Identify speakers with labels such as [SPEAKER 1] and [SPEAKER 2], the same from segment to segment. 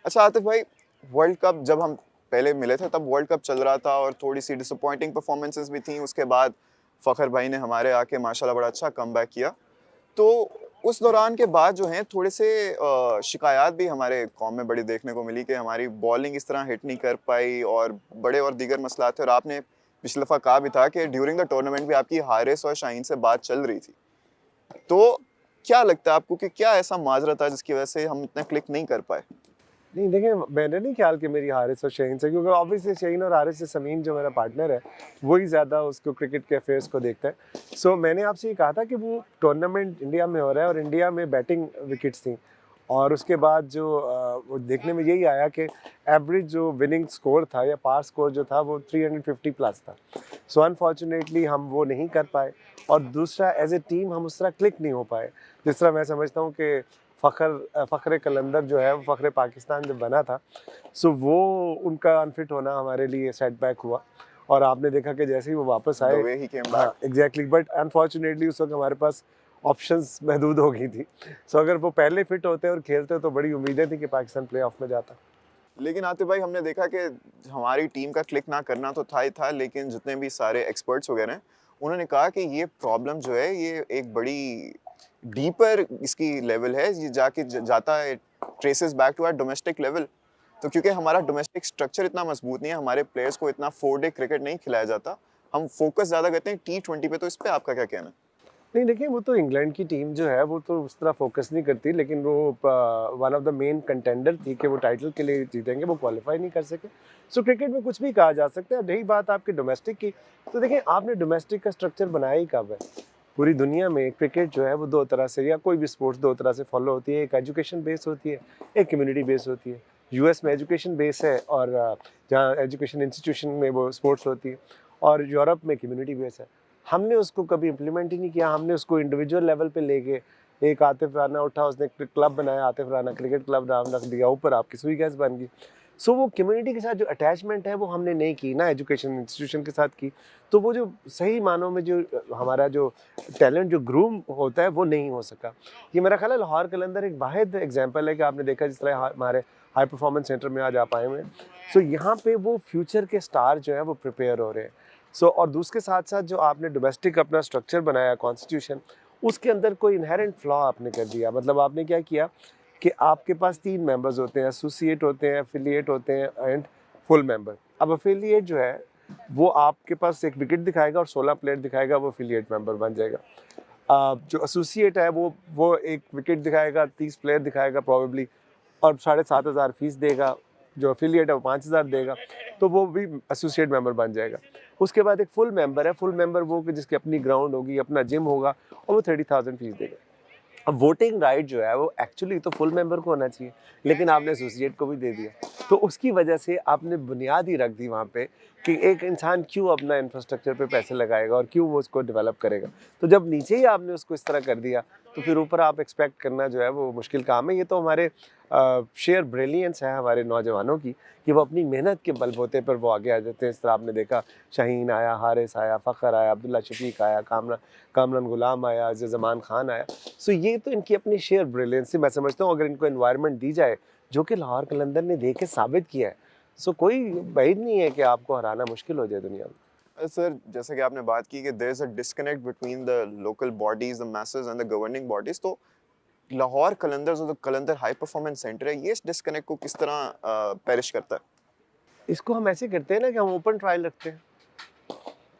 [SPEAKER 1] अच्छा आतिफ भाई, world cup जब हम पहले मिले थे तब वर्ल्ड कप चल रहा था और थोड़ी सी डिसअपॉइंटिंग परफॉर्मेंसेस भी थी। उसके बाद फ़खर भाई ने हमारे आके माशाल्लाह बड़ा अच्छा कमबैक किया। तो उस दौरान के बाद जो हैं थोड़े से शिकायत भी हमारे कौम में बड़ी देखने को मिली कि हमारी बॉलिंग इस तरह हिट नहीं कर पाई और बड़े और दीगर मसलात थे। और आपने पिछली दफ़ा कहा भी था कि ड्यूरिंग द टूर्नामेंट भी आपकी हारिस और शाहीन से बात चल रही थी। तो क्या लगता है आपको कि क्या ऐसा माजरा था जिसकी वजह से हम इतना क्लिक नहीं कर पाए?
[SPEAKER 2] नहीं देखिए, मैंने नहीं ख्याल कि मेरी हारिस और शहीन से, क्योंकि ऑब्वियसली शहीन और हारिस से समीम जो मेरा पार्टनर है वही ज़्यादा उसको क्रिकेट के अफेयर्स को देखता है। सो मैंने आपसे ये कहा था कि वो टूर्नामेंट इंडिया में हो रहा है और इंडिया में बैटिंग विकेट्स थी और उसके बाद जो वो देखने में यही आया कि एवरेज जो विनिंग स्कोर था या पार स्कोर जो था वो 350 प्लस था। सो अनफॉर्चुनेटली हम वो नहीं कर पाए और दूसरा एज ए टीम हम उस तरह क्लिक नहीं हो पाए जिस तरह मैं समझता हूँ कि फ़ख्र कलंदर जो है वो फ़ख्र पाकिस्तान जब बना था, सो वो उनका अनफिट होना हमारे लिए सेटबैक हुआ और आपने देखा कि जैसे ही वो वापस
[SPEAKER 1] द
[SPEAKER 2] आए।
[SPEAKER 1] वे ही केम बैक।
[SPEAKER 2] हाँ एग्जैक्टली, बट अनफॉर्चुनेटली उस वक्त हमारे पास ऑप्शंस महदूद हो गई थी। सो अगर वो पहले फिट होते और खेलते तो बड़ी उम्मीदें थी कि पाकिस्तान प्ले ऑफ में जाता।
[SPEAKER 1] लेकिन आतिफ भाई, हमने देखा कि हमारी टीम का क्लिक ना करना तो था ही था, लेकिन जितने भी सारे एक्सपर्ट्स वगैरह हैं उन्होंने कहा कि ये प्रॉब्लम जो है ये एक बड़ी डीपर इसकी लेवल है, ये जाता है, traces back to our domestic level. तो क्योंकि हमारा डोमेस्टिक स्ट्रक्चर इतना मजबूत नहीं है, हमारे प्लेयर्स को इतना 4 डे क्रिकेट नहीं खिलाया जाता, हम फोकस ज़्यादा करते हैं T20 पे। तो इस पे आपका क्या कहना है?
[SPEAKER 2] नहीं देखिए, वो तो इंग्लैंड की टीम जो है वो तो उस तरह फोकस नहीं करती, लेकिन वो one of the main contender थी कि वो टाइटल के लिए जीतेंगे, वो क्वालिफाई नहीं कर सके। सो क्रिकेट में कुछ भी कहा जा सकता है। रही बात आपकी डोमेस्टिक की, तो देखिए आपने डोमेस्टिक का स्ट्रक्चर बनाया ही कब है? पूरी दुनिया में क्रिकेट जो है वो दो तरह से, या कोई भी स्पोर्ट्स दो तरह से फॉलो होती है। एक एजुकेशन बेस होती है, एक कम्युनिटी बेस होती है। यूएस में एजुकेशन बेस है और जहाँ एजुकेशन इंस्टीट्यूशन में वो स्पोर्ट्स होती है, और यूरोप में कम्युनिटी बेस है। हमने उसको कभी इम्प्लीमेंट ही नहीं किया। हमने उसको इंडिविजुअल लेवल पे लेके, एक आतिफ राना उठा, उसने क्लब बनाया, आतिफ राना क्रिकेट क्लब नाम रख दिया, ऊपर आपकी सुई गैस बन गई। सो वो कम्युनिटी के साथ जो अटैचमेंट है वो हमने नहीं की ना, एजुकेशन इंस्टीट्यूशन के साथ की। तो वो जो सही मानों में जो हमारा जो टैलेंट जो ग्रूम होता है वो नहीं हो सका। ये मेरा ख्याल है लाहौर कलंदर एक वाहिद एग्जाम्पल है कि आपने देखा जिस तरह हमारे हाई परफॉर्मेंस सेंटर में आज आप आए हुए हैं। सो यहाँ पे वो फ्यूचर के स्टार जो है वो प्रिपेयर हो रहे हैं। सो और दूसरे साथ साथ जो आपने डोमेस्टिक अपना स्ट्रक्चर बनाया कॉन्स्टिट्यूशन, उसके अंदर कोई इनहेरेंट फ्लॉ आपने कर दिया। मतलब आपने क्या किया कि आपके पास 3 मेंबर्स होते हैं, एसोसिएट होते हैं, एफिलिएट होते हैं एंड फुल मेंबर। अब एफिलिएट जो है वो आपके पास एक विकेट दिखाएगा और 16 प्लेयर दिखाएगा, वो एफिलिएट मेंबर बन जाएगा। जो एसोसिएट है वो एक विकेट दिखाएगा, 30 प्लेयर दिखाएगा प्रोबेबली, और 7,500 फीस देगा। जो एफिलिएट है वो 5,000 देगा, तो वो भी एसोसिएट मेंबर बन जाएगा। उसके बाद एक फुल मेंबर है, फुल मेंबर वो कि जिसकी अपनी ग्राउंड होगी, अपना जिम होगा, और वो 30,000 फीस देगा। अब वोटिंग राइट जो है वो एक्चुअली तो फुल मेंबर को होना चाहिए, लेकिन आपने एसोसिएट को भी दे दिया। तो उसकी वजह से आपने बुनियाद ही रख दी वहाँ पे कि एक इंसान क्यों अपना इंफ्रास्ट्रक्चर पे पैसे लगाएगा और क्यों वो उसको डेवलप करेगा। तो जब नीचे ही आपने उसको इस तरह कर दिया, तो फिर ऊपर आप एक्सपेक्ट करना जो है वो मुश्किल काम है। ये तो हमारे शेयर ब्रिलियंस है हमारे नौजवानों की, कि वो अपनी मेहनत के बलबूते पर वो आगे आ जाते हैं। इस तरह आपने देखा, शाहीन आया, हारिस आया, फ़खर आया, अब्दुल्ला शफीक आया, कामरान गुलाम आया, ज़मान खान आया। सो ये तो इनकी अपनी शेयर ब्रिलियंस से मैं समझता हूँ, अगर इनको एनवायरनमेंट दी जाए, जो कि लाहौर कलंदर ने दे के साबित किया है, सो कोई बात नहीं है कि आपको हराना मुश्किल हो जाए दुनिया में।
[SPEAKER 1] सर, जैसे कि आपने बात की कि there is a disconnect between the local bodies, the message and the governing bodies. तो लाहौर कलंदर्स और जो कलंदर हाई परफॉर्मेंस सेंटर है, ये इस डिस्कनेक्ट को किस तरह पेरिश करता है?
[SPEAKER 2] इसको हम ऐसे करते हैं ना कि हम ओपन ट्रायल रखते हैं।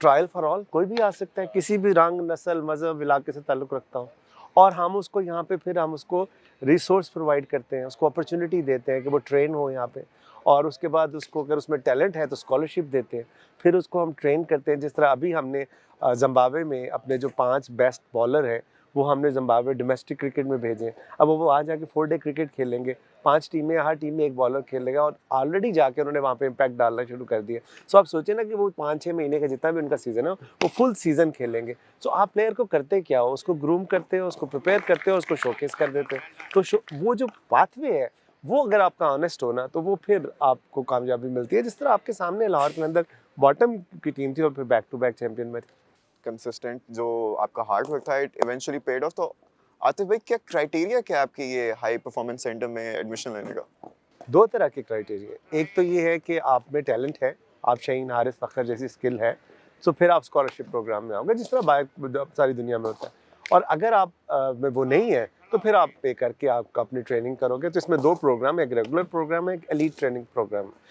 [SPEAKER 2] ट्रायल फॉर ऑल, कोई भी आ सकता है, किसी भी रंग, नस्ल, मजहब, इलाके से ताल्लुक़ रखता हो, और हम उसको यहाँ पे फिर हम उसको रिसोर्स प्रोवाइड करते हैं, उसको अपॉर्चुनिटी देते हैं कि वो ट्रेन हो यहाँ पे, और उसके बाद उसको अगर उसमें टैलेंट है तो स्कॉलरशिप देते हैं। फिर उसको हम ट्रेन करते हैं। जिस तरह अभी हमने ज़िम्बाब्वे में अपने जो 5 बेस्ट बॉलर हैं वो हमने ज़िम्बाब्वे डोमेस्टिक क्रिकेट में भेजे। अब वो वहाँ जाके 4 डे क्रिकेट खेलेंगे, 5 टीमें, हर टीम में एक बॉलर खेलेगा, और ऑलरेडी जाके उन्होंने वहाँ पे इम्पैक्ट डालना शुरू कर दिया। सो आप सोचिए ना कि वो 5-6 महीने का जितना भी उनका सीज़न है वो फुल सीज़न खेलेंगे। सो आप प्लेयर को करते क्या हो? उसको ग्रूम करते हो, उसको प्रिपेयर करते हो, उसको शोकेस कर देते हो। तो वो जो पाथवे है वो अगर आपका ऑनेस्ट हो ना, तो वो फिर आपको कामयाबी मिलती है। जिस तरह आपके सामने लाहौर के अंदर बॉटम की टीम थी और फिर बैक टू बैक चैंपियन में।
[SPEAKER 1] कंसिस्टेंट जो आपका हार्ड वर्क था, इट इवेंचुअली पेड ऑफ। तो आतिफ भाई, क्या क्राइटेरिया क्या है आपके ये हाई परफॉर्मेंस सेंटर में एडमिशन लेने का?
[SPEAKER 2] दो तरह के क्राइटेरिया, एक तो ये है कि आप में टैलेंट है, आप शाहीन, हारिस, फ़खर जैसी स्किल है, तो फिर आप स्कॉलरशिप प्रोग्राम में आओगे, जिस तरह सारी दुनिया में होता है। और अगर आप में वो नहीं है, तो फिर आप पे करके आप अपनी ट्रेनिंग करोगे। तो इसमें 2 प्रोग्राम है, एक रेगुलर प्रोग्राम है, एक एलीट ट्रेनिंग प्रोग्राम है।